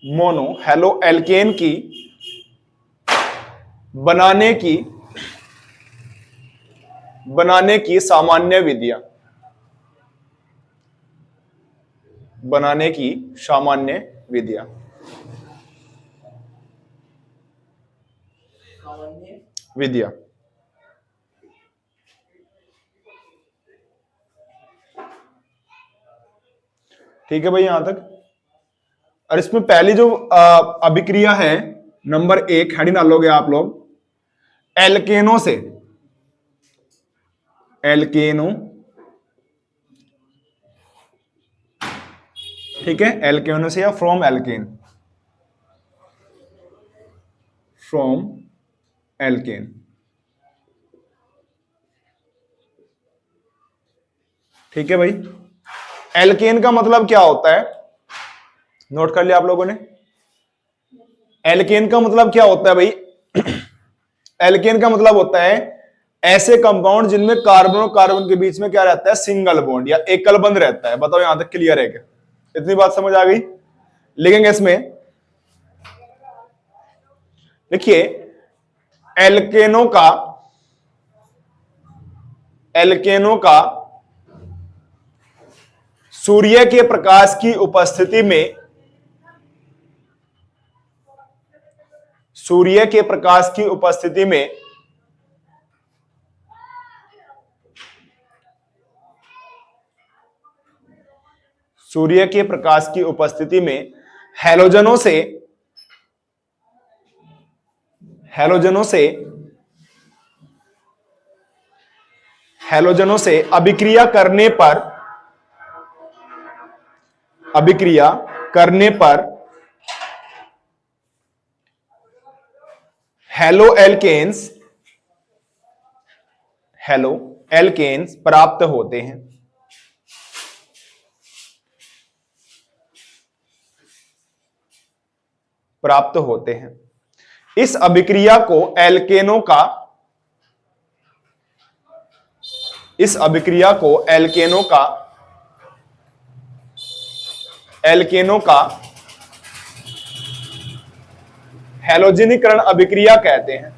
Mono halo alkane की बनाने की सामान्य विधियां, बनाने की सामान्य विधियां, विधियां। ठीक है भाई यहां तक। और इसमें पहली जो अभिक्रिया है नंबर 1 हेडिंग डालोगे आप लोग, एल्केनो से, एल्केनो, ठीक है, एल्केनो से या फ्रॉम एल्केन, फ्रॉम एल्केन। ठीक है भाई। एल्केन का मतलब क्या होता है, नोट कर लिया आप लोगों ने। एल्केन का मतलब क्या होता है भाई? एल्केन का मतलब होता है ऐसे कंपाउंड जिनमें कार्बन और कार्बन के बीच में क्या रहता है, सिंगल बॉन्ड या एकल बंध रहता है। बताओ यहां तक क्लियर है क्या? इतनी बात समझ आ गई? लिखेंगे इसमें, देखिए एल्केनो का सूर्य के प्रकाश की उपस्थिति में, सूर्य के प्रकाश की उपस्थिति में सूर्य के प्रकाश की उपस्थिति में हैलोजनों से, हैलोजनों से अभिक्रिया करने पर हेलो एल्केन्स प्राप्त होते हैं। प्राप्त होते हैं। इस अभिक्रिया को एल्केनो का, इस अभिक्रिया को एल्केनो का हैलोजनीकरण अभिक्रिया कहते हैं।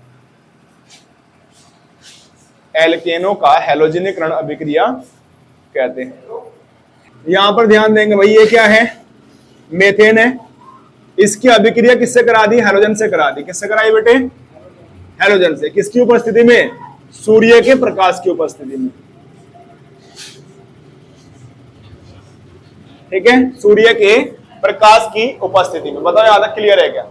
एल्केनो का हैलोजनीकरण अभिक्रिया कहते हैं। यहां पर ध्यान देंगे भाई, ये क्या है, मेथेन है। इसकी अभिक्रिया किससे करा दी? हैलोजन से करा दी। किससे कराई बेटे? हैलोजन से। किसकी उपस्थिति में? सूर्य के प्रकाश की उपस्थिति में। ठीक है, सूर्य के प्रकाश की उपस्थिति में। बताओ यहां तक क्लियर है क्या?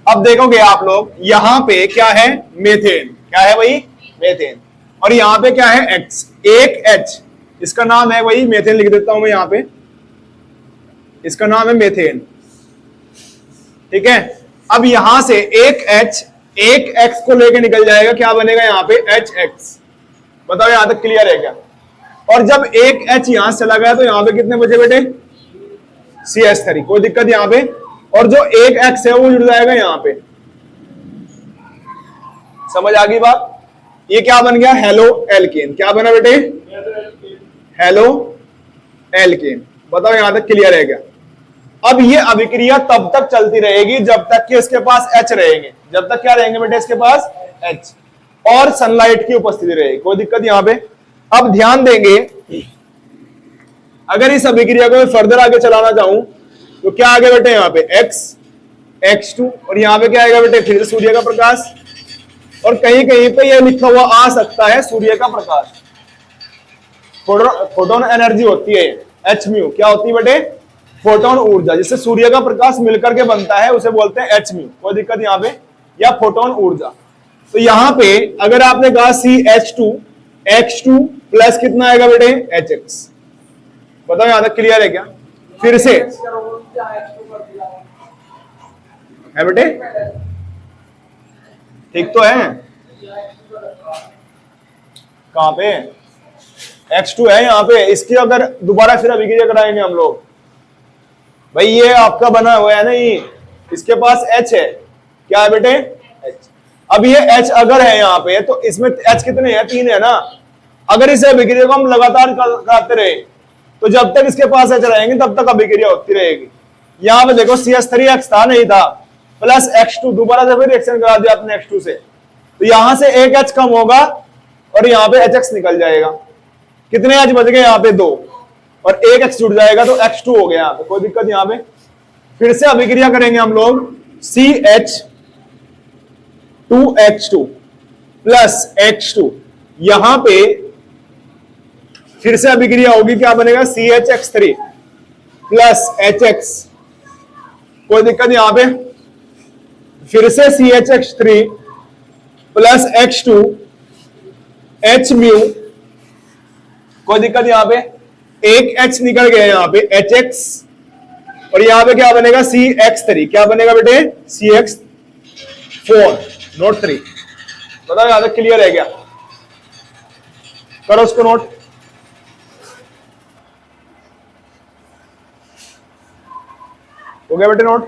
अब देखोगे आप लोग, यहां पे क्या है? मेथेन। क्या है भाई? मेथेन। और यहां पे क्या है? एक्स, एक एच, इसका नाम है भाई मेथेन। लिख देता हूं मैं यहां पे, इसका नाम है मेथेन। ठीक है, अब यहां से एक एच, एक एक्स को लेके निकल जाएगा, क्या बनेगा यहां पे? H x. बताओ यहां तक क्लियर है क्या? और जब एक एच यहां से चला गया तो यहां पे कितने बचे बेटे? CH3। कोई दिक्कत यहां पे? और जो एक एक्स है वो जुड़ जाएगा यहां पे। समझ आ गई बात? ये क्या बन गया? Halo alkane. क्या बना बेटे? Halo alkane. बताओ यहां तक क्लियर है क्या? अब ये अभिक्रिया तब तक चलती रहेगी जब तक कि इसके पास H रहेंगे। जब तक क्या रहेंगे बेटे? इसके पास H और सनलाइट की उपस्थिति रहेगी। कोई दिक्कत यहां पे? अब ध्यान देंगे, अगर इस अभिक्रिया को मैं फर्दर आगे चलाना चाहूं तो क्या आगे बेटे? यहां पे X, X2, और यहां पे क्या आएगा बेटे? फिर सूर्य का प्रकाश। और कहीं कहीं पे यह लिखा हुआ आ सकता है सूर्य का प्रकाश। फोटोन एनर्जी होती है H म्यू। क्या होती है बेटे? फोटोन ऊर्जा, जिससे सूर्य का प्रकाश मिलकर के बनता है, उसे बोलते हैं H म्यू। कोई दिक्कत यहां पे? या फोटोन ऊर्जा। तो यहां पे अगर आपने कहा CH2, X2 प्लस कितना आएगा बेटे? HX। बताओ यहां तक क्लियर है क्या? फिर से है बेटे? ठीक तो है? कहां पे? X2 है यहां पे। इसकी अगर दोबारा फिर अभिक्रिया कराएंगे हम लोग, भाई ये आपका बना हुआ है ना, ये इसके पास H है। क्या है बेटे? H। अब ये H अगर है यहाँ पे तो इसमें H कितने हैं? 3 है ना। अगर इसे अभिक्रिया को हम लगातार करते रहे तो जब तक इसके पास H रहेंगे तब तक अभिक्रिया होती रहेगी। यहां पे देखो CH3X था नहीं था, प्लस X2, दोबारा से फिर रिएक्शन करा दिया आपने X2 से, तो यहां से एक H कम होगा और यहां पे HX निकल जाएगा। कितने H बच गए यहाँ पे? 2, और एक X जुड़ जाएगा तो X2 हो गया यहाँ पे, कोई दिक्कत यहाँ पे। फिर से अभिक्रिया करेंगे हम लोग, CH2H2 प्लस X2, यहां पे फिर से अभिक्रिया होगी, क्या बनेगा? CHX3 प्लस HX, कोई दिक्कत यहां पे। फिर से CHX3 plus X2 H mu, कोई दिक्कत यहां पे। एक H निकल गया यहां पे HX, और यहां पे क्या बनेगा? CX3, क्या बनेगा बेटे? CX4 note 3। बताओ यहां तक क्लियर है क्या? करो उसको नोट। हो गया बेटे नोट?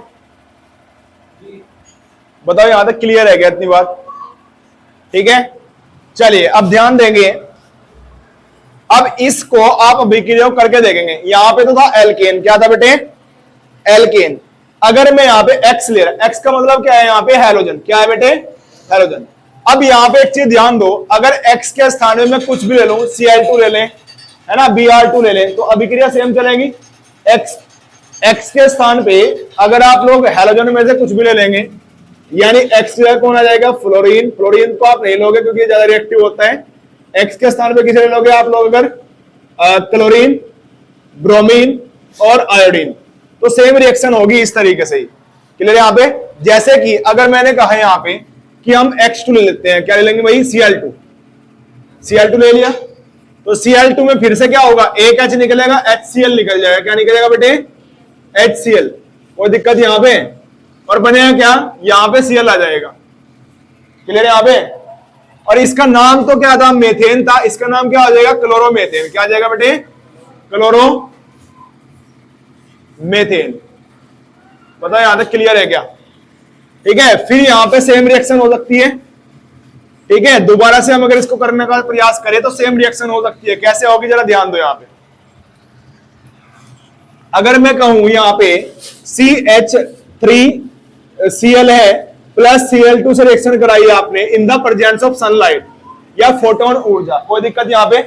बताओ यहां तक क्लियर है क्या इतनी बात? ठीक है, चलिए अब ध्यान देंगे। अब इसको आप अभिक्रिया करके देखेंगे। यहां पे तो था एल्केन, क्या था बेटे? एल्केन। अगर मैं यहां पे X ले रहा, X का मतलब क्या है? यहां पे हैलोजन, क्या है बेटे? हैलोजन। अब यहां पे एक चीज ध्यान दो, अगर X के स्थान में मैं कुछ भी ले लूं, Cl2 ले लें, है ना, Br2 ले लें, तो अभिक्रिया सेम चलेगी। X के स्थान पे अगर आप लोग हैलोजन में से कुछ भी ले लेंगे, यानी X कौन आ जाएगा? फ्लोरीन। फ्लोरीन को आप नहीं लोगे क्योंकि ज्यादा रिएक्टिव होता है। X के स्थान पे किसे ले लोगे आप लोग? अगर क्लोरीन, ब्रोमीन और आयोडीन, तो सेम रिएक्शन होगी इस तरीके से ही। क्लियर यहां पे? जैसे कि अगर मैंने कहा यहां पे कि हम X2 ले लेते हैं, क्या ले लेंगे भाई? Cl2। Cl2 ले लिया तो Cl2 में फिर से क्या होगा? एक H निकलेगा, HCl निकल जाएगा। क्या निकलेगा बेटे? HCl। कोई दिक्कत यहां पे? और बनेगा क्या? यहां पे Cl आ जाएगा। क्लियर यहां पे? और इसका नाम तो क्या था? मेथेन था। इसका नाम क्या हो जाएगा? क्लोरोमेथेन। क्या आ जाएगा बेटे? क्लोरोमेथेन। बताओ यहां तक क्लियर है क्या? ठीक है, फिर यहां पे सेम रिएक्शन हो सकती है। ठीक है, दोबारा से हम अगर इसको करने का प्रयास करें तो सेम रिएक्शन हो सकती है। कैसे होगी जरा ध्यान दो। यहां पे अगर मैं कहूं यहां पे CH3Cl है प्लस Cl2 से रिएक्शन कराई आपने in the presence of sunlight या फोटोन ऊर्जा, कोई दिक्कत यहां पे।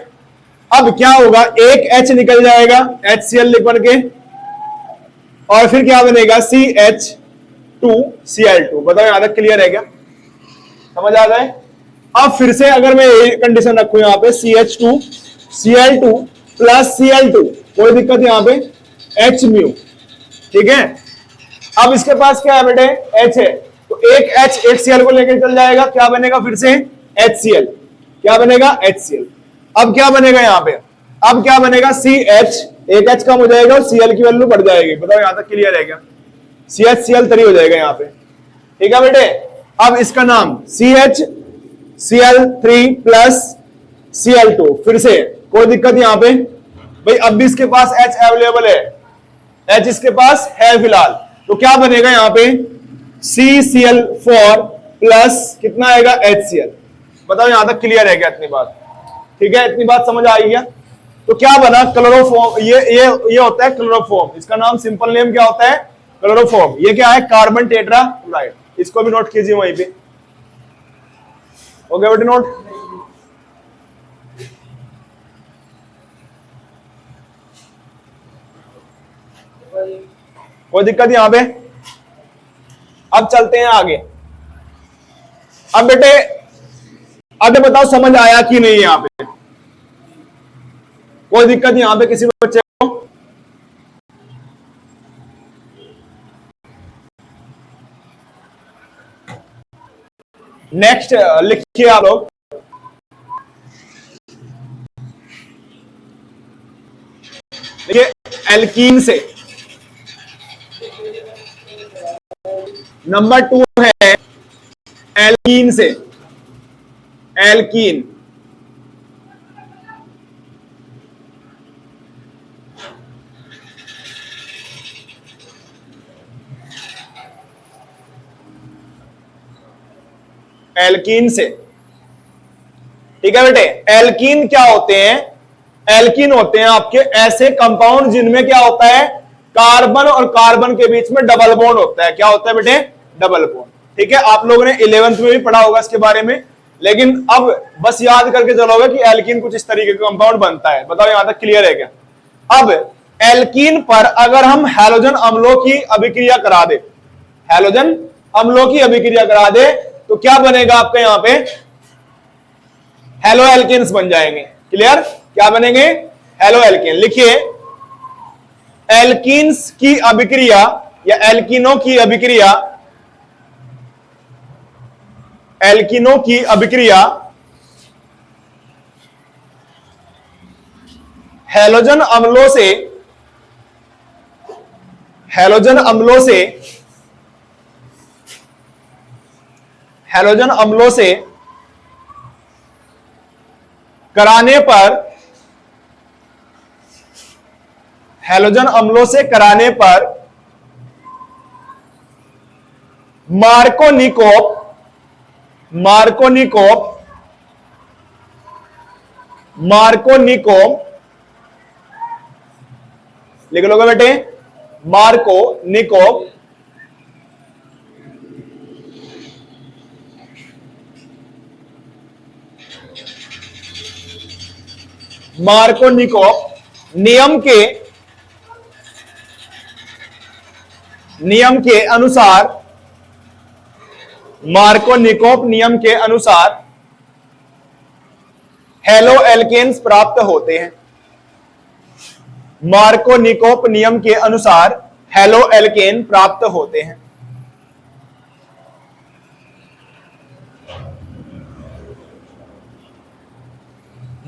अब क्या होगा? एक H निकल जाएगा HCl लिख बन के, और फिर क्या बनेगा? CH2Cl2। बताओ यहां तक क्लियर है क्या? समझ आ जाए? अब फिर से अगर मैं ये कंडीशन रखूं यहां पे CH2Cl2 प्लस Cl2, कोई दिक्कत यहां पे H म्यू। ठीक है, अब इसके पास क्या है बेटे? H है, तो एक H एक Cl को लेकर चल जाएगा, क्या बनेगा? फिर से HCl। क्या बनेगा? HCl। अब क्या बनेगा यहां पे? अब क्या बनेगा? CH, एक H कम हो जाएगा और Cl की वैल्यू बढ़ जाएगी। बताओ यहां तक क्लियर है क्या? CHCl3 हो जाएगा यहां पे। ठीक है बेटे, अब इसका नाम CHCl3 प्लस Cl2, फिर से कोई दिक्कत यहां पे भाई? अब भी इसके पास H अवेलेबल है, H इसके पास है फिलहाल, तो क्या बनेगा यहां पे? CCl4 प्लस कितना आएगा? HCl। बताओ यहां तक क्लियर है क्या इतनी बात? ठीक है, इतनी बात समझ आ गई क्या? तो क्या बना? क्लोरोफॉर्म। ये होता है क्लोरोफॉर्म। इसका नाम सिंपल नेम क्या होता है? क्लोरोफॉर्म। ये क्या है? Carbon tetrachloride. इसको भी नोट कीजिए वहीं पे। हो गया बेटे नोट? कोई दिक्कत यहां पे? अब चलते हैं आगे। अब बेटे अब बताओ समझ आया कि नहीं यहां पे? कोई दिक्कत यहां पे किसी बच्चे को? नेक्स्ट लिखिए आप लोग। देखिए, एल्कीन से नंबर 2 है एल्कीन से। एल्कीन एल्कीन से। ठीक है बेटे, एल्कीन क्या होते हैं? एल्कीन होते हैं आपके ऐसे कंपाउंड जिनमें क्या होता है? कार्बन और कार्बन के बीच में डबल बॉन्ड होता है। क्या होता है बेटे? Double bond. ठीक है, आप लोगों ने 11th में भी पढ़ा होगा इसके बारे में, लेकिन अब बस याद करके चलोगे कि एल्कीन कुछ इस तरीके का कंपाउंड बनता है। बताओ यहां तक क्लियर है क्या? अब एल्कीन पर अगर हम हैलोजन अम्लों की अभिक्रिया करा दे, हैलोजन अम्लों की अभिक्रिया करा दे, तो क्या बनेगा आपके यहां पे? हेलो एल्केन्स बन जाएंगे। क्लियर? क्या बनेंगे? Halo alkane. लिखिए, एल्कीन्स की अभिक्रिया या एल्कीनों की अभिक्रिया, एल्कीनों की अभिक्रिया हैलोजन अम्लों से, हैलोजन अम्लों से, हैलोजन अम्लों से कराने पर, हैलोजन अम्लों से कराने पर मार्कोनिकोप, मार्कोनिकोप, मार्कोनिकोप लिख लोगे बेटे? मार्कोनिकोप मार्कोनिकोप नियम के अनुसार, मार्कोनिकोप नियम के अनुसार हेलो एल्केन्स प्राप्त होते हैं। मार्कोनिकोप नियम के अनुसार हेलो एल्केन प्राप्त होते हैं।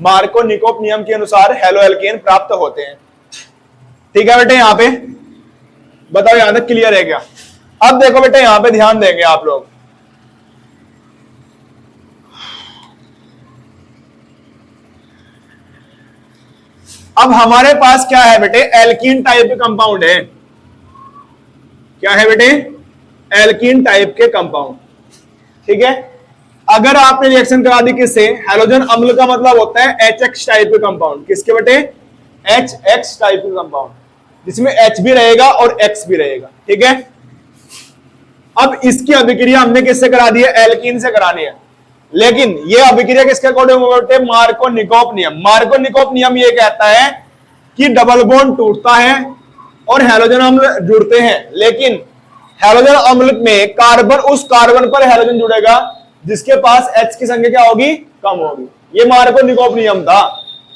मार्कोनिकोप नियम के अनुसार हेलो एल्केन प्राप्त होते हैं। ठीक है बेटे, यहां पे बताओ यहां तक क्लियर है क्या? अब देखो बेटे, यहां पे ध्यान देंगे आप लोग। अब हमारे पास क्या है बेटे? एल्कीन टाइप के कंपाउंड है। क्या है बेटे? एल्कीन टाइप के कंपाउंड। ठीक है, अगर आपने रिएक्शन करा दी किससे? हैलोजन अम्ल का मतलब होता है HX टाइप के कंपाउंड। किसके बेटे? HX टाइप के कंपाउंड, जिसमें H भी रहेगा और X भी रहेगा। ठीक है, अब इसकी अभिक्रिया हमने किससे करा दी है? एल्कीन से करानी है। लेकिन ये अभिक्रिया किसके अकॉर्डिंग होती है? मार्कोनिकोप नियम। मार्कोनिकोप नियम ये कहता है कि डबल बॉन्ड टूटता है और हैलोजन अम्ल जुड़ते हैं, लेकिन हैलोजन अम्ल में कार्बन, उस कार्बन पर हैलोजन जुड़ेगा जिसके पास H की संख्या क्या होगी? कम होगी। ये मार्कोनिकोप नियम था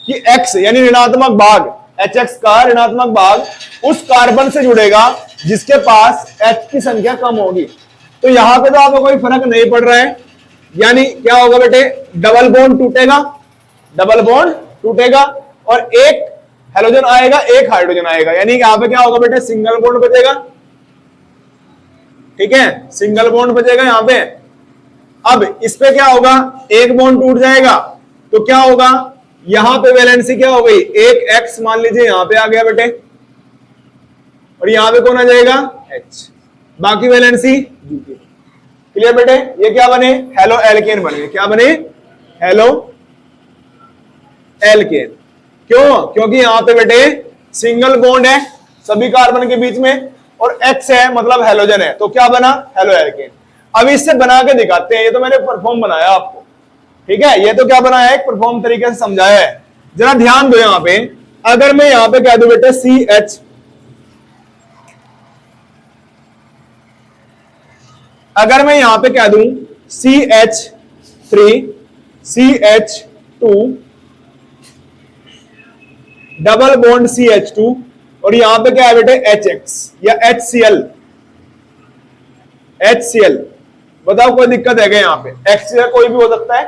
कि X यानी ऋणात्मक भाग, HX का ऋणात्मक भाग उस कार्बन से जुड़ेगा जिसके पास H की संख्या कम होगी। तो यहां पे तो आपको कोई फर्क नहीं पड़ रहा है, यानी क्या होगा बेटे? डबल बॉन्ड टूटेगा, डबल बॉन्ड टूटेगा और एक हैलोजन आएगा, एक हाइड्रोजन आएगा, यानी यहां पे क्या होगा बेटे? सिंगल बॉन्ड बचेगा। ठीक है, सिंगल बॉन्ड बचेगा यहां पे। अब इस पे क्या होगा? एक बॉन्ड टूट जाएगा तो क्या होगा? यहां पे वैलेंसी क्या हो गई? एक X मान लीजिए यहां पे आ गया बेटे, और यहां पे कौन आ जाएगा? H, बाकी वैलेंसी GP। क्लियर बेटे? ये क्या बने? हेलो एल्केन बन गए। क्या बने? Halo alkane. क्यों? क्योंकि यहां पे बेटे सिंगल बॉन्ड है सभी कार्बन के बीच में और X है, मतलब हैलोजन है, तो क्या बना? Halo alkane. अब इससे बना के दिखाते हैं। ये तो मैंने परफॉर्म बनाया आपको। ठीक है, ये तो क्या बनाया है? एक परफॉर्म तरीके से समझाया है। जरा ध्यान दो यहां पे। अगर मैं यहां पे कह दूं बेटे CH, अगर मैं यहां पे कह दूं CH3 CH2 double bond CH2 और यहां पे क्या है बेटे? HX या HCl, HCl। बताओ कोई दिक्कत है क्या यहां पे? HCl कोई भी हो सकता है।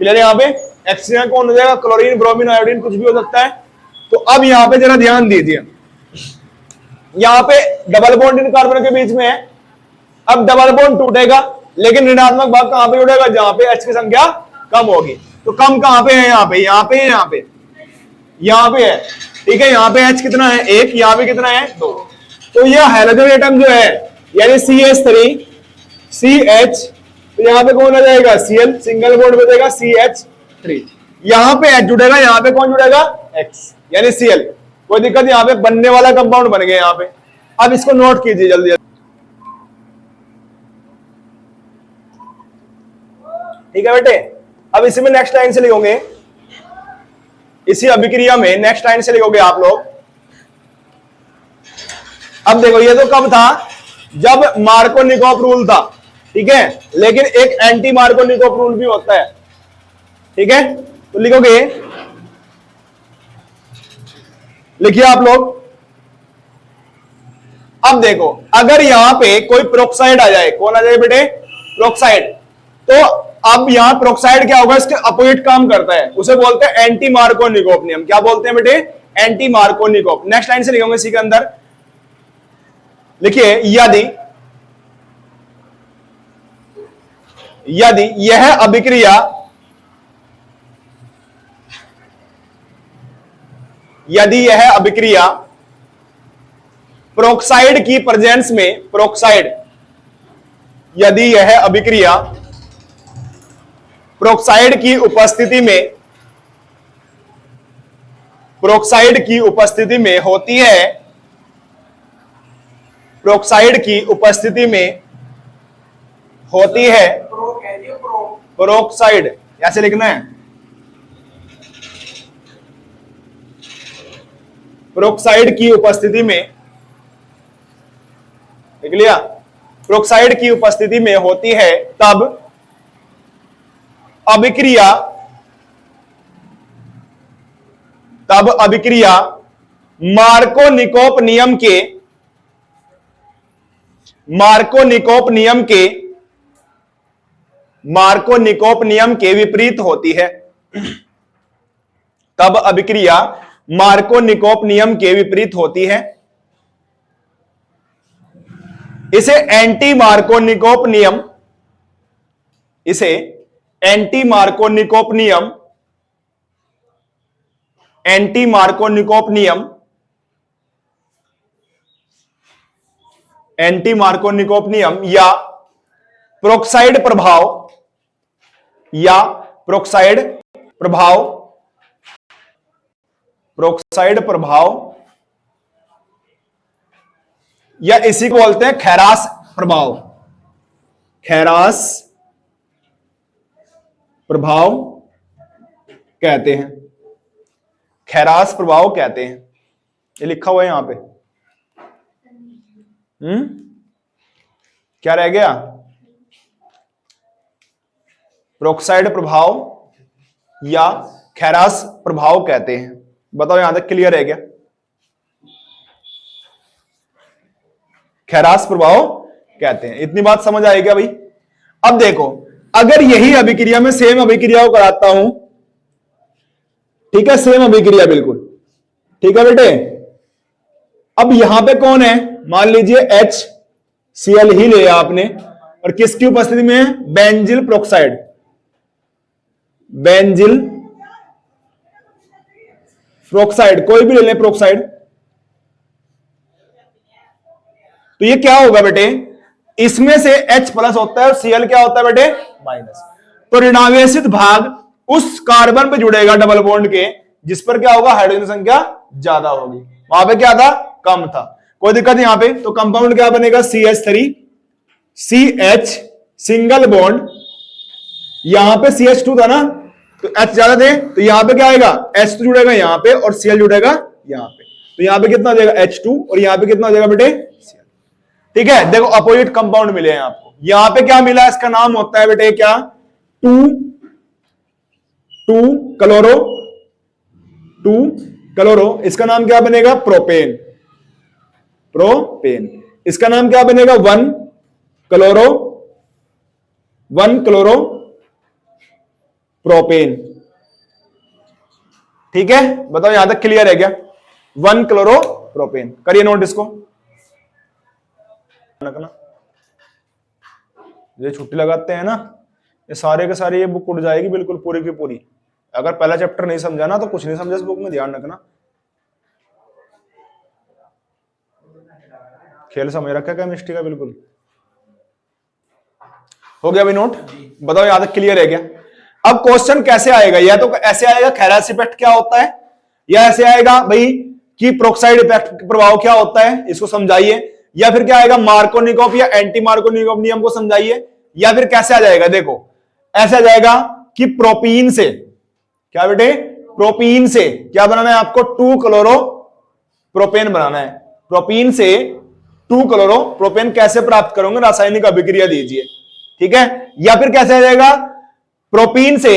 क्लियर? यहां पे HCl कौन हो जाएगा? क्लोरीन, ब्रोमीन, आयोडीन, कुछ भी हो सकता है। तो अब यहां पे जरा ध्यान दीजिए, यहां पे डबल बॉन्ड इन कार्बन के बीच में है। अब डबल बॉन्ड टूटेगा, लेकिन ऋणात्मक भाग कहां पे जुड़ेगा? जहां पे H की संख्या कम होगी। तो कम कहां पे है? यहां पे, यहां पे, यहां पे, यहां पे है। ठीक है, यहां पे H कितना है? 1, यहां पे कितना है? 2। तो ये हाइड्रोजन एटम जो है, यानी CH3 CH, तो यहां पे कौन आ जाएगा? Cl, सिंगल बॉन्ड बचेगा CH3। यहां पे H जुड़ेगा, यहां पे कौन जुड़ेगा? X, यानी Cl। कोई दिक्कत, यहां पे बनने वाला कंपाउंड बन गया यहां पे। अब इसको नोट कीजिए जल्दी जल्दी, ठीक है बेटे। अब इसी में नेक्स्ट लाइन से लिखोगे, इसी अभिक्रिया में नेक्स्ट लाइन से लिखोगे आप लोग। अब देखो ये तो कब था, जब मार्कोनिकोव रूल था, ठीक है, लेकिन एक एंटी मार्कोनिकोव रूल भी होता है, ठीक है। तो लिखोगे, लिखिए आप लोग। अब देखो अगर यहां पे कोई प्रोक्साइड आ जाए, कौन आ जाए बेटे, प्रोक्साइड, तो अब यहां प्रोक्साइड क्या होगा, इसके अपोजिट काम करता है, उसे बोलते हैं एंटी मार्कोनिकोव नियम। क्या बोलते हैं बेटे, एंटी मार्कोनिकोव। नेक्स्ट लाइन से लिखोगे इसी के अंदर, लिखिए यदि यह अभिक्रिया प्रोक्साइड की प्रेजेंस में, यदि यह अभिक्रिया प्रोक्साइड की उपस्थिति में होती है, प्रोक्साइड की उपस्थिति में होती है, प्रोक्साइड ऐसे लिखना है, प्रोक्साइड की उपस्थिति में, लिख लिया, प्रोक्साइड की उपस्थिति में होती है, तब अभिक्रिया मार्कोनिकोव नियम के विपरीत होती है। तब अभिक्रिया मार्कोनिकोव नियम के विपरीत होती है। इसे एंटी मार्कोनिकोव नियम, इसे एंटी मार्कोनिकोव नियम या प्रोक्साइड प्रभाव या इसी को बोलते हैं खैरास प्रभाव कहते हैं, खैरास प्रभाव कहते हैं। ये लिखा हुआ है यहां पे। क्या रह गया, प्रोक्साइड प्रभाव या खैरास प्रभाव कहते हैं। बताओ यहां तक क्लियर है क्या? खैरास प्रभाव कहते हैं, इतनी बात समझ आएगी भाई। अब देखो अगर यही अभिक्रिया में सेम अभिक्रिया को कराता हूं, ठीक है, सेम अभिक्रिया बिल्कुल, ठीक है बेटे। अब यहां पे कौन है, मान लीजिए HCl ही लिया आपने, और किसकी उपस्थिति में है, बेंजिल प्रोक्साइड, बेंजिल प्रोक्साइड, कोई भी ले लें प्रोक्साइड। तो ये क्या होगा बेटे, इसमें से H प्लस होता है और Cl क्या होता है बेटे, माइनस। तो ऋणावेशित भाग उस कार्बन पे जुड़ेगा डबल बॉन्ड के जिस पर क्या होगा, हाइड्रोजन संख्या ज्यादा होगी। वहां पे क्या था, कम था, कोई दिक्कत यहां पे। तो कंपाउंड क्या बनेगा, CH3 CH सिंगल बॉन्ड, यहां पे CH2 था ना, तो H ज्यादा थे, तो यहां पे क्या आएगा, H तो जुड़ेगा यहां पे और Cl जुड़ेगा यहां पे। तो यहां पे कितना हो जाएगा H2 और यहां पे कितना हो जाएगा बेटे, Cl। ठीक है, देखो अपोजिट कंपाउंड मिले हैं आपको। यहां पे क्या मिला, इसका नाम होता है बेटे क्या, 2 क्लोरो, इसका नाम क्या बनेगा, प्रोपेन। इसका नाम क्या बनेगा, 1 क्लोरो प्रोपेन। ठीक है, बताओ यहां तक क्लियर है क्या, 1 क्लोरो प्रोपेन। करिए नोट इसको। ये छुट्टी लगाते हैं ना, ये सारे के सारे ये बुक उड़ जाएगी बिल्कुल पूरी की पूरी। अगर पहला चैप्टर नहीं समझा ना तो कुछ नहीं समझा इस बुक में, ध्यान रखना। खेल समझ रखा केमिस्ट्री का बिल्कुल। हो गया भाई नोट, बताओ यहां तक क्लियर है क्या। अब क्वेश्चन कैसे आएगा, या तो ऐसे आएगा खैरास इफेक्ट क्या होता है, या ऐसे आएगा भाई कि प्रोक्साइड इफेक्ट प्रभाव क्या होता है, इसको समझाइए। या फिर क्या आएगा, मार्कोनिकॉफ या एंटी मार्कोनिकॉफ नियम को समझाइए। या फिर कैसे आ जाएगा, देखो ऐसे आ जाएगा कि प्रोपीन से, क्या बेटे, प्रोपीन से क्या बनाना है आपको, 2 क्लोरो प्रोपेन बनाना है। प्रोपीन से 2 क्लोरो प्रोपेन कैसे प्राप्त करोगे, रासायनिक अभिक्रिया दीजिए, ठीक है। या फिर कैसे आ जाएगा, प्रोपीन से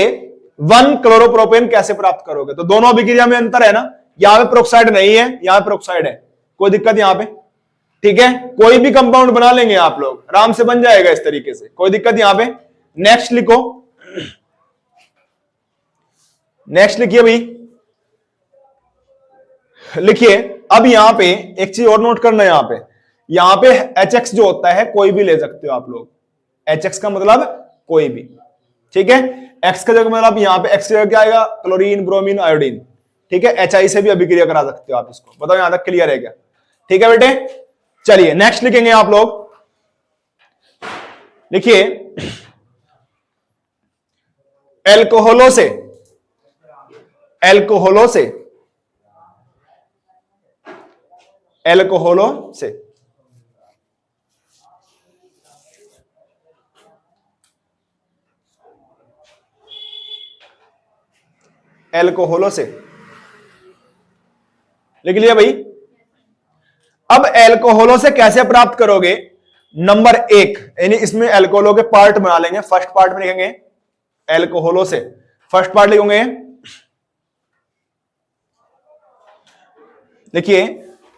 1 क्लोरोप्रोपेन कैसे प्राप्त करोगे। तो दोनों अभिक्रिया में अंतर है ना, यहां पे प्रोक्साइड नहीं है, यहां पे प्रोक्साइड है, कोई दिक्कत यहां पे, ठीक है। कोई भी कंपाउंड बना लेंगे आप लोग, आराम से बन जाएगा इस तरीके से, कोई दिक्कत यहां पे। नेक्स्ट लिखो, नेक्स्ट लिखिए भाई, लिखिए। अब यहां पे एक चीज और नोट करना है, यहां पे HX जो होता है कोई भी ले सकते हो आप लोग। HX का मतलब कोई भी, ठीक है। X का जगह मतलब यहां पे X की जगह क्या आएगा, क्लोरीन, ब्रोमीन, आयोडीन, ठीक है। HI से भी अभिक्रिया करा सकते हो आप इसको। बताओ यहां तक क्लियर है क्या, ठीक है बेटे। चलिए नेक्स्ट लिखेंगे आप लोग, लिखिए एल्कोहलों से, एल्कोहलों से, एल्कोहलों से एल्कोहलों से लिख लिया भाई। अब एल्कोहलों से कैसे प्राप्त करोगे, नंबर 1, यानी इसमें एल्कोहलों के पार्ट बना लेंगे। फर्स्ट पार्ट में लिखेंगे एल्कोहलों से, फर्स्ट पार्ट लिखेंगे, देखिए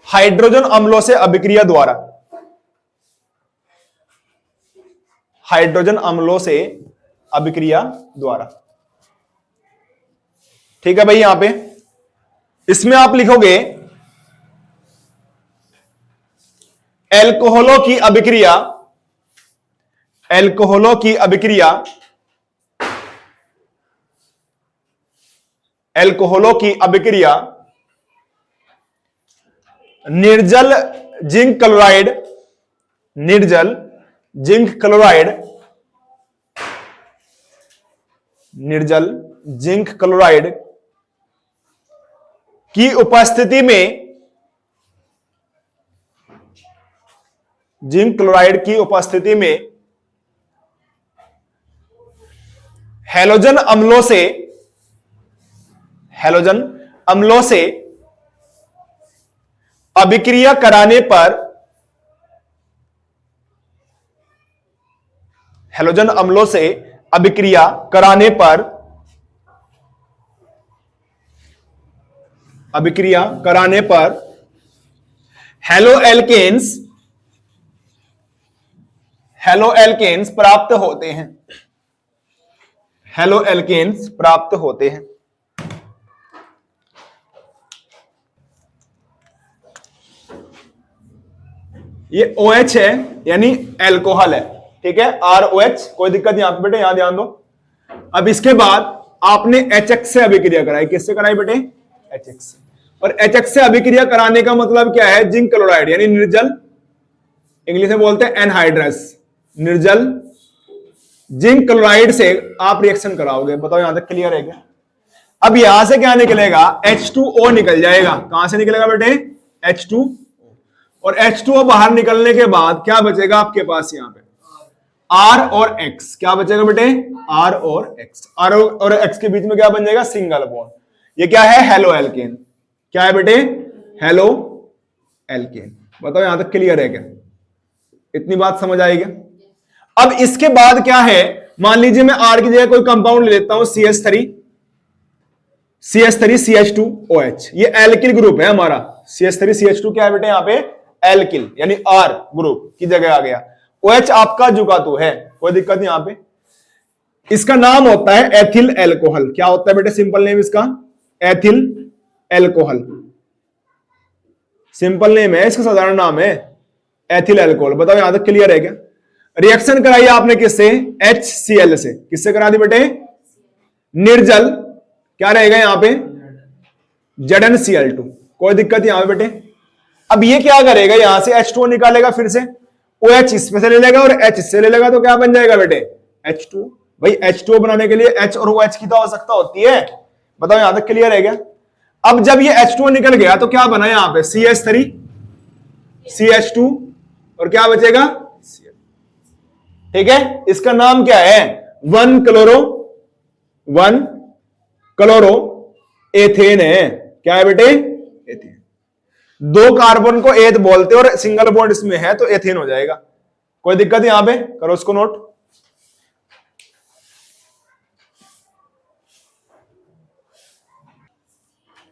हाइड्रोजन अम्लों से अभिक्रिया द्वारा, हाइड्रोजन अम्लों से अभिक्रिया द्वारा, ठीक है भाई। यहां पे इसमें आप लिखोगे एल्कोहलों की अभिक्रिया, एल्कोहलों की अभिक्रिया, एल्कोहलों की अभिक्रिया निर्जल जिंक क्लोराइड, निर्जल जिंक क्लोराइड, निर्जल जिंक क्लोराइड की उपस्थिति में, जिंक क्लोराइड की उपस्थिति में हैलोजन अम्लों से, हैलोजन अम्लों से अभिक्रिया कराने पर, हैलोजन अम्लों से अभिक्रिया कराने पर, अभिक्रिया कराने पर हेलो एल्केन्स, हेलो एल्केन्स प्राप्त होते हैं, हेलो एल्केन्स प्राप्त होते हैं। ये OH है यानी एल्कोहल है, ठीक है, ROH, कोई दिक्कत यहां पे बेटे, यहां ध्यान दो। अब इसके बाद आपने HX से अभिक्रिया कराई, किससे कराई बेटे, HX से। और HX से अभिक्रिया कराने का मतलब क्या है, जिंक क्लोराइड यानी निर्जल, इंग्लिश में बोलते हैं एनहाइड्रस, निर्जल जिंक क्लोराइड से आप रिएक्शन कराओगे। बताओ यहां तक क्लियर है क्या। अब यहां से क्या निकलेगा, H2O निकल जाएगा। कहां से निकलेगा बेटे, H2, और H2O बाहर निकलने के बाद क्या बचेगा आपके पास, यहां पे R और X, क्या बचेगा बेटे, R और X, R और X के बीच में क्या बन जाएगा, सिंगल बॉन्ड। ये क्या है, हेलो एल्केन, क्या है बेटे, हेलो एल्केन। बताओ यहां तक क्लियर है क्या, इतनी बात समझ आएगी। अब इसके बाद क्या है, मान लीजिए मैं R की जगह कोई कंपाउंड ले लेता हूं, CH3, CH2OH, ये एल्किल ग्रुप है हमारा। CH3CH2 क्या है बेटे, यहां पे एल्किल यानी R ग्रुप की जगह आ गया। OH आपका जुगातु है, कोई दिक्कत नहीं यहां पे। इसका नाम होता है एथिल एल्कोहल। क्या होता है बेटे, सिंपल नेम इसका एथिल एल्कोहल, सिंपल नेम है इसका, साधारण नाम है एथिल एल्कोहल। बताओ यहां तक क्लियर है क्या। रिएक्शन कराई आपने किससे, HCl से, किससे करा दी बेटे, निर्जल, क्या रहेगा यहां पे, ZnCl2, कोई दिक्कत यहां पे बेटे। अब ये क्या करेगा, यहां से H2O निकालेगा, फिर से OH इसमें से ले लेगा और H इससे ले लेगा, तो क्या बन जाएगा बेटे, H2। भाई H2O बनाने के लिए H और OH की तो आवश्यकता होती है। बताओ यहां तक क्लियर है क्या। अब जब ये H2O निकल गया तो क्या बना यहां पे CH3 CH2 और क्या बचेगा Cl। ठीक है, इसका नाम क्या है 1 क्लोरो एथेन है। क्या है बेटे एथेन। दो कार्बन को एथ बोलते हैं और सिंगल बॉन्ड इसमें है तो एथेन हो जाएगा। कोई दिक्कत यहां पे करो उसको नोट।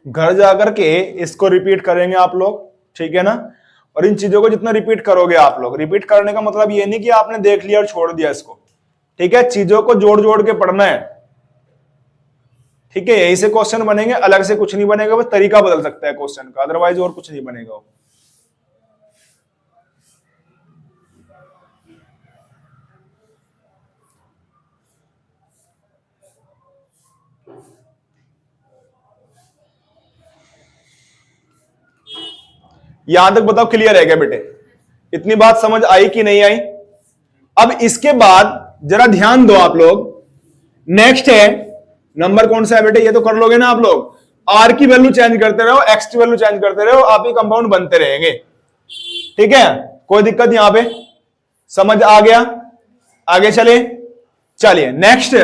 घर जाकर के इसको रिपीट करेंगे आप लोग, ठीक है ना। और इन चीजों को जितना रिपीट करोगे आप लोग, रिपीट करने का मतलब ये नहीं कि आपने देख लिया और छोड़ दिया इसको, ठीक है, चीजों को जोड़ जोड़ के पढ़ना है। ठीक है, यही से क्वेश्चन बनेंगे, अलग से कुछ नहीं बनेगा, बस तरीका बदल सकता है क्वेश्चन का, अदरवाइज और कुछ नहीं बनेगा। यहां तक बताओ क्लियर है क्या बेटे? इतनी बात समझ आई कि नहीं आई? अब इसके बाद जरा ध्यान दो आप लोग, नेक्स्ट है नंबर कौन सा है बेटे, ये तो कर लोगे ना आप लोग। आर की वैल्यू चेंज करते रहो, एक्स की वैल्यू चेंज करते रहो, आप ही कंपाउंड बनते रहेंगे। ठीक है, कोई दिक्कत यहां पे? समझ आ गया? आगे चले, चलिए नेक्स्ट।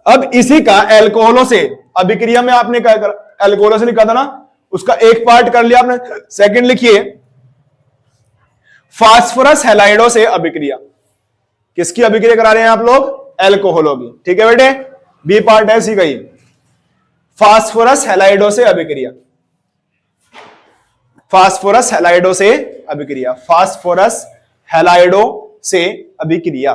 अब इसी का एल्कोहलों से अभिक्रिया में आपने क्या करा, एल्कोहलों से लिखा था ना, उसका एक पार्ट कर लिया आपने, सेकंड लिखिए फास्फोरस हैलाइडो से अभिक्रिया। किसकी अभिक्रिया करा रहे हैं आप लोग? एल्कोहलों की। ठीक है बेटे, बी पार्ट है इसी का ही, फास्फोरस हैलाइडो से अभिक्रिया। फास्फोरस हैलाइडो से अभिक्रिया, फास्फोरस हैलाइडो से अभिक्रिया,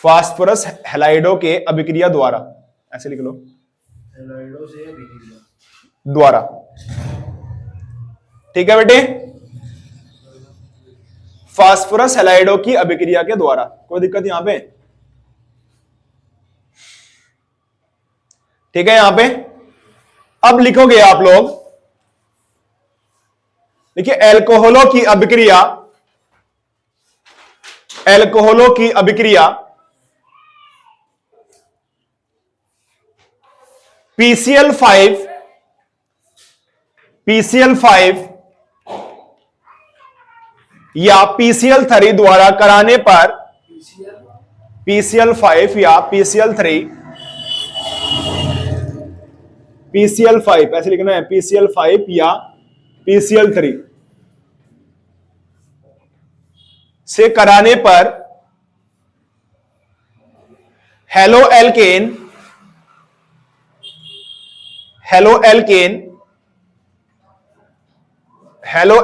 फास्फोरस हैलाइडो के अभिक्रिया द्वारा, ऐसे लिख लो, हैलाइडो से अभिक्रिया द्वारा। ठीक है बेटे, फास्फोरस हैलाइडो की अभिक्रिया के द्वारा। कोई दिक्कत यहां पे? ठीक है यहां पे। अब लिखोगे आप लोग, देखिए एल्कोहलों की अभिक्रिया, एल्कोहलों की अभिक्रिया PCl5 या PCl3 द्वारा कराने पर, PCl5 या PCl5 ऐसे लिखना है, PCl5 या PCl3 से कराने पर हेलो एल्केन, हेलो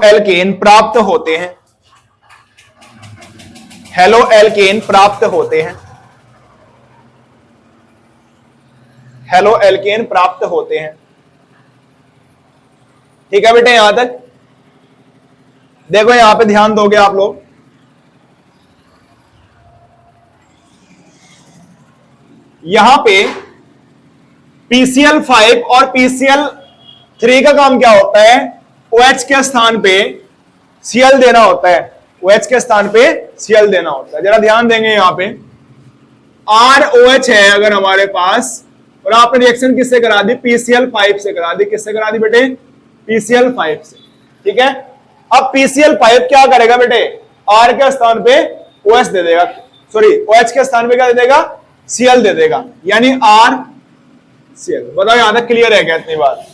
एल्केन प्राप्त होते हैं, हेलो एल्केन प्राप्त होते हैं, हेलो एल्केन प्राप्त होते हैं। ठीक है बेटे, यहां तक देखो, यहां पे ध्यान दोगे आप लोग, यहां पे PCl5 और PCl3 का काम क्या होता है? OH के स्थान पे Cl देना होता है, OH के स्थान पे Cl देना होता है। जरा ध्यान देंगे, यहां पे ROH है अगर हमारे पास, और आपने रिएक्शन किससे करा दी? PCl5 से करा दी। किससे करा दी बेटे? PCl5 से। ठीक है, अब PCl5 क्या करेगा बेटे? R के स्थान पे OH दे देगा, सॉरी OH के स्थान पे क्या दे देगा? Cl दे देगा, यानी RCl। बताओ यहां तक क्लियर है क्या इतनी बात?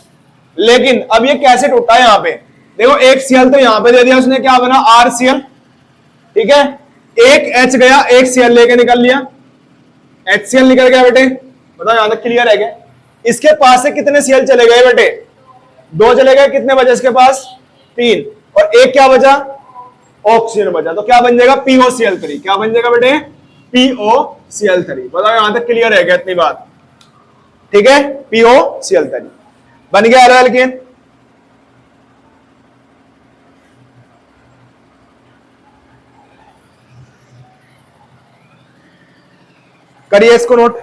लेकिन अब ये कैसे टूटा है? यहां पे देखो, एक Cl तो यहां पे दे दिया उसने, क्या बना? RCl। ठीक है, एक H गया, एक Cl लेके निकल लिया, HCl निकल गया बेटे। बताओ यहां तक क्लियर है क्या? इसके पास से कितने Cl चले गए बेटे? 2 चले गए। कितने बचे इसके पास? 3, और एक क्या बचा? ऑक्सीजन बचा। तो क्या बन जाएगा? POCl3। क्या बन जाएगा बेटे? POCl3। बताओ यहां तक क्लियर है क्या इतनी बात? ठीक है, POCl3 बन गया एलो एल्केन। करिए इसको नोट।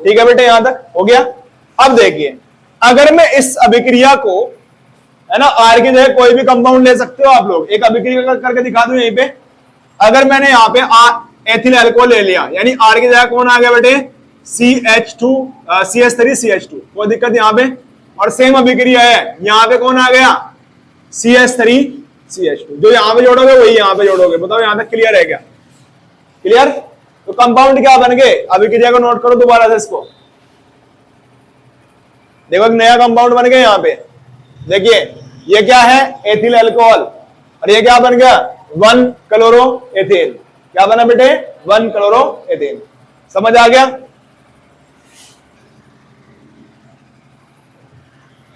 ठीक है बेटे, यहां तक हो गया। अब देखिए, अगर मैं इस अभिक्रिया को, है ना, आर की जगह कोई भी कंपाउंड ले सकते हो आप लोग, एक अभिक्रिया करके दिखा दूं यहीं पे। अगर मैंने यहाँ पे एथिल अल्कोहल ले लिया, यानी आर की जगह कौन आ गया बेटे, CH2 CH3CH2, कोई दिक्कत यहाँ पे। और सेम अभिक्रिया है, यहाँ पे कौन आ गया, CH3CH2, जो यहाँ पे जोड़ोगे वही यहाँ पे जोड़ोगे। बताओ यहाँ तक क्लियर है क्या? क्लियर? तो कंपाउंड क्या बन गए, अभिक्रिया को नोट करो दोबारा से इसको। देखो एक नया कंपाउंड बन गया यहाँ पे। देखिए ये क्या है, एथिल अल्कोहल, और ये क्या बन गया, 1 क्लोरो एथेन। क्या बना बेटे, 1 क्लोरो एथेन। समझ आ गया?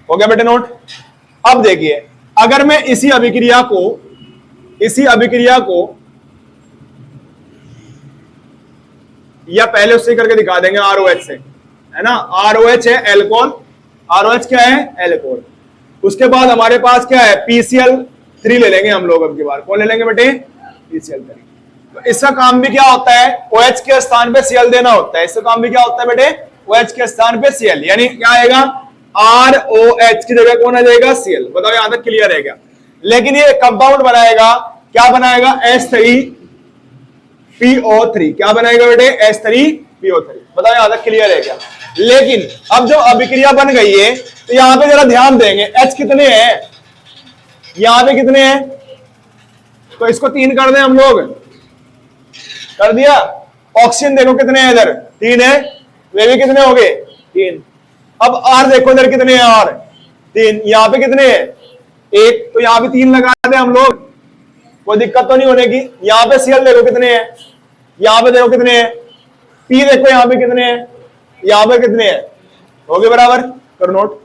हो गया बेटे नोट। अब देखिए, अगर मैं इसी अभिक्रिया को या पहले उससे करके दिखा देंगे ROH से, है ना, ROH है एल्कोहल, ROH क्या है, एल्कोहल। उसके बाद हमारे पास क्या है, PCl3 ले लेंगे हम लोग। अब की बार कौन ले लेंगे बेटे, PCl3। तो इसका काम भी क्या होता है, OH के स्थान पे Cl देना होता है। इसका काम भी क्या होता है बेटे, OH के स्थान पे Cl, यानी क्या आएगा, ROH की जगह कौन आ जाएगा, Cl। बताओ यहां तक क्लियर है क्या? लेकिन ये कंपाउंड बनाएगा, क्या बनाएगा, H3PO3। क्या बनाएगा बेटे, H3PO3। बताओ यहां तक क्लियर है क्या? लेकिन अब जो अभिक्रिया बन गई है, तो यहां पे जरा ध्यान देंगे, H कितने हैं, यहां पे कितने हैं, तो इसको 3 कर दें हम लोग, कर दिया। ऑक्सीजन देखो कितने हैं, इधर 3 है, वे भी कितने हो गए, 3। अब R देखो इधर कितने हैं, R 3, यहाँ पे कितने हैं, 1, तो यहाँ पे 3 लगा दे हम लोग, कोई दिक्कत तो नहीं होने की। यहाँ पे Cl देखो कितने हैं, यहाँ पे देखो कितने हैं, P देखो यहाँ पे कितने हैं, यहाँ पे कितने हैं, हो गए बराबर, करो नोट।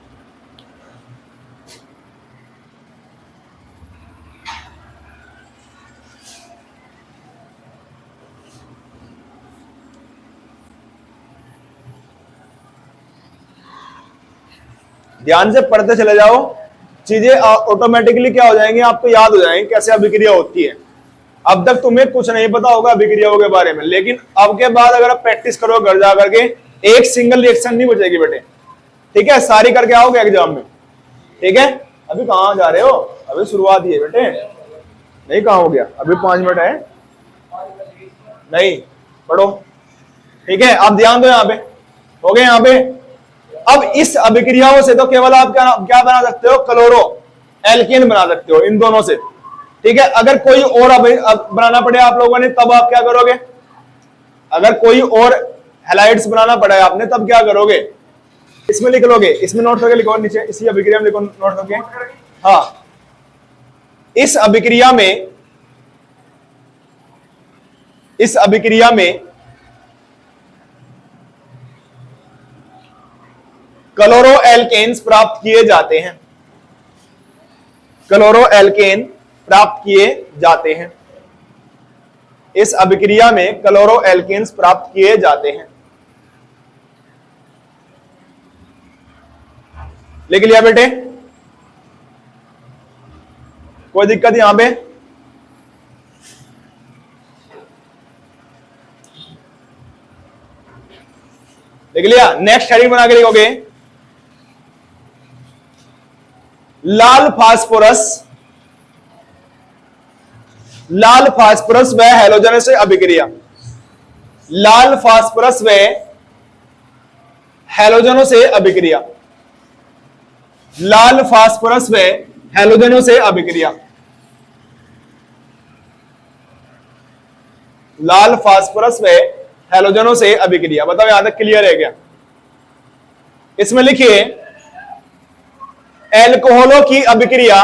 ध्यान से पढ़ते चले जाओ, चीजें ऑटोमेटिकली क्या हो जाएंगी, आपको याद हो जाएंगी कैसे अभिक्रिया होती है। अब तक तुम्हें कुछ नहीं पता होगा अभिक्रियाओं के बारे में, लेकिन अब के बाद अगर आप प्रैक्टिस करो घर जा करके, एक सिंगल रिएक्शन नहीं बचेगी बेटे, ठीक है, सारी करके आओगे एग्जाम में, ठीक है। अभी कहाँ जा रहे हो, अभी शुरुआत ही है बेटे, नहीं कहाँ हो गया, अभी 5 मिनट है, नहीं पढ़ो, ठीक है। आप ध्यान दो, यहाँ पे हो गए, यहाँ पे। अब इस अभिक्रियाओं से तो केवल आप क्या बना सकते हो, क्लोरो एल्केन बना सकते हो इन दोनों से, ठीक है। अगर कोई और बनाना पड़े आप लोगों ने, तब आप क्या करोगे, अगर कोई और हैलाइड्स बनाना पड़ा आपने, तब क्या करोगे, इसमें लिख लोगे, इसमें नोट करके लिखो, नीचे इसी अभिक्रिया में लिखो नोट करके। हाँ, इस अभिक्रिया में क्लोरो एल्केन्स प्राप्त किए जाते हैं, क्लोरो एल्केन प्राप्त किए जाते हैं। इस अभिक्रिया में क्लोरो एल्केन्स प्राप्त किए जाते हैं। लिख लिया बेटे, कोई दिक्कत यहां पे, लिख लिया। नेक्स्ट हेडिंग बना के लिखोगे, लाल फास्फोरस व हैलोजन से अभिक्रिया, लाल फास्फोरस व हैलोजनों से अभिक्रिया, लाल फास्फोरस व हैलोजनों से अभिक्रिया, लाल फास्फोरस व हैलोजनों से अभिक्रिया। बताओ यहां तक क्लियर है क्या? इसमें लिखिए, एल्कोहलों की अभिक्रिया,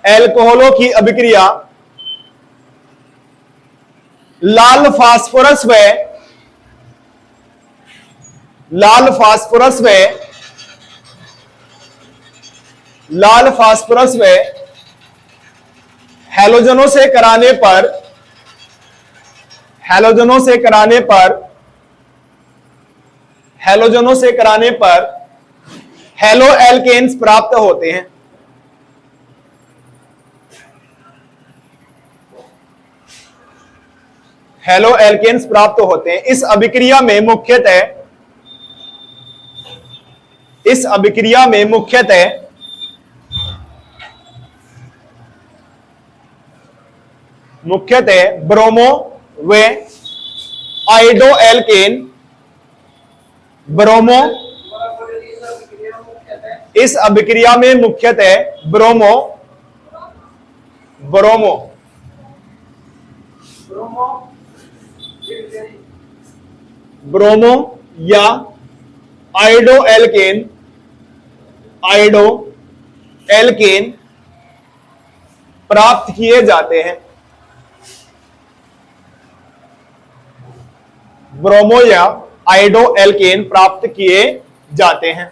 एल्कोहलों की अभिक्रिया लाल फास्फोरस व हैलोजनों से कराने पर, हैलोजनों से कराने पर हैलो एल्केन्स प्राप्त होते हैं। हेलो एल्केन्स प्राप्त होते हैं। इस अभिक्रिया में मुख्यतः ब्रोमो व आइडो एल्केन इस अभिक्रिया में मुख्यतः ब्रोमो या आइडो एल्केन प्राप्त किए जाते हैं। ब्रोमो या आइडो एल्केन प्राप्त किए जाते हैं।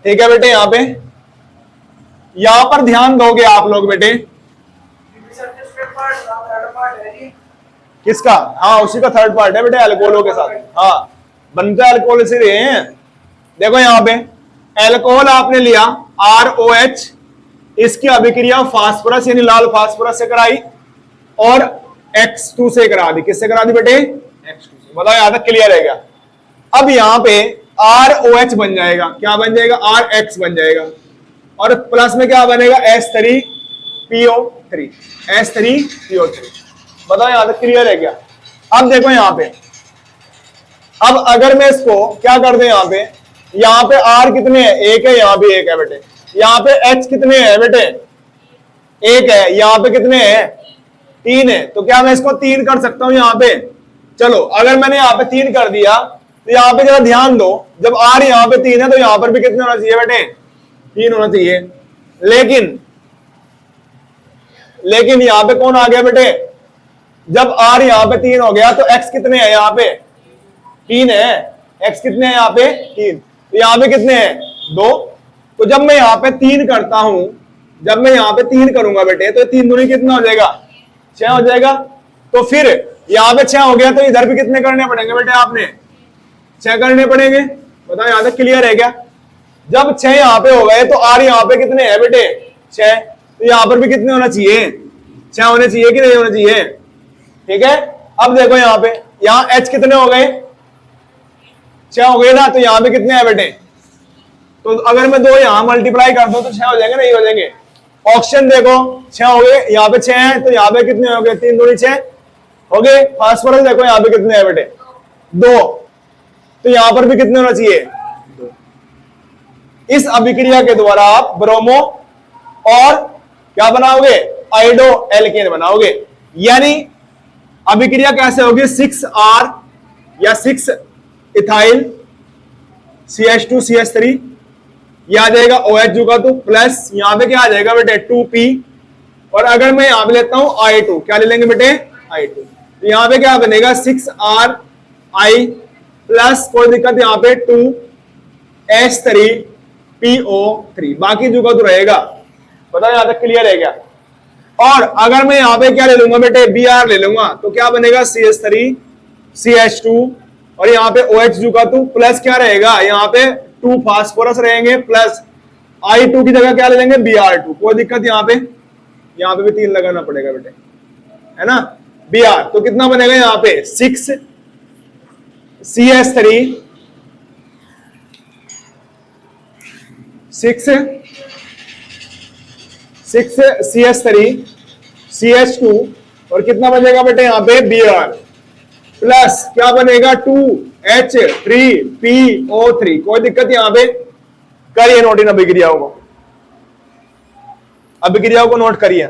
ठीक है बेटे, यहां पर ध्यान दोगे आप लोग बेटे। किसका? हाँ, उसी का थर्ड पार्ट है बेटे, अल्कोहलों के साथ। हाँ, बनते अल्कोहल से रहे हैं। देखो यहां पे अल्कोहल आपने लिया ROH, इसकी अभिक्रिया फास्फोरस यानी लाल फास्फोरस से कराई और X2 से करा दी। किससे करा दी बेटे? X2 से। बताओ यहां तक क्लियर है क्या? अब यहां पे ROH बन जाएगा, क्या बन जाएगा? RX बन जाएगा, और प्लस में क्या बनेगा? S3PO3। बताओ यहां तक क्लियर है क्या? अब देखो यहां पे, अब अगर मैं इसको क्या कर दूं, यहां पे R कितने हैं? एक है, यहां भी एक है बेटे। यहां पे H कितने हैं बेटे? एक है। यहां पे कितने हैं? 3 है। तो क्या मैं इसको 3 कर सकता हूं यहां पे? चलो, अगर मैंने यहां पे 3 कर दिया तो यहां पे जरा ध्यान दो, जब R यहां पे 3 है तो यहां पर भी कितने होना चाहिए बेटे? 3 होना चाहिए। लेकिन यहां पे कौन आ गया बेटे? जब R यहां पे 3 हो गया तो X कितने हैं? यहां पे 3 है। X कितने हैं? यहां पे 3। तो यहां पे कितने हैं? 2। तो जब मैं यहां पे 3 करता हूं, जब मैं यहां पे 3 करूंगा बेटे, तो 3 दूनी कितना हो जाएगा? 6 हो जाएगा। तो फिर यहां पे 6 हो गया, तो इधर भी कितने करने पड़ेंगे बेटे? आपने 6 करने पड़ेंगे। बताओ यहां तक क्लियर है क्या? जब 6 यहां पे हो गए तो R यहां पे कितने हैं बेटे? 6। तो यहां पर भी कितने होना चाहिए? 6 होने चाहिए कि नहीं होने चाहिए? ठीक है। अब देखो यहां पे, यहां H कितने हो गए? 6 हो गए ना। तो यहां पे कितने हैं बेटे? तो अगर मैं 2 यहां मल्टीप्लाई कर दूं तो 6 हो जाएंगे, नहीं हो जाएंगे? ऑप्शन देखो, 6 हो गए, यहां पे 6 है, तो यहां पे कितने हो गए? 3 दूनी 6 हो गए। फास्फोरस देखो यहां पे कितने हैं बेटे? 2। तो यहां पर भी कितने होना चाहिए? 2। इस अभिक्रिया के द्वारा आप ब्रोमो और क्या बनाओगे? आइडो एल्केन बनाओगे। यानी अभिक्रिया कैसे होगी? 6R या 6 इथाइल CH2CH3, यह आ जाएगा OH जुगा तो प्लस यहां पे क्या आ जाएगा बेटे? 2P। और अगर मैं यहां पे लेता हूं I2, क्या ले लेंगे बेटे? I2। तो यहां पे क्या बनेगा? 6RI प्लस कोई दिक्कत यहां पे 2S3PO3। बाकी जुगा तो रहेगा। बताओ यहां तक क्लियर है क्या? और अगर मैं यहां पे क्या ले लूंगा बेटे? Br ले लूंगा, तो क्या बनेगा? CH3CH2 और यहां पे OH जुगा तो प्लस क्या रहेगा? यहां पे 2 फास्फोरस रहेंगे, प्लस I2 की जगह क्या ले लेंगे? Br2। कोई दिक्कत यहां पे भी 3 लगाना पड़ेगा बेटे, है ना? Br तो कितना बनेगा यहां पे? 6CH3 CH2 और कितना बनेगा बेटे यहां पे? Br प्लस क्या बनेगा? 2H3PO3। कोई दिक्कत यहां पे? करिए नोट इन अभिक्रियाओं को, नोट करिए।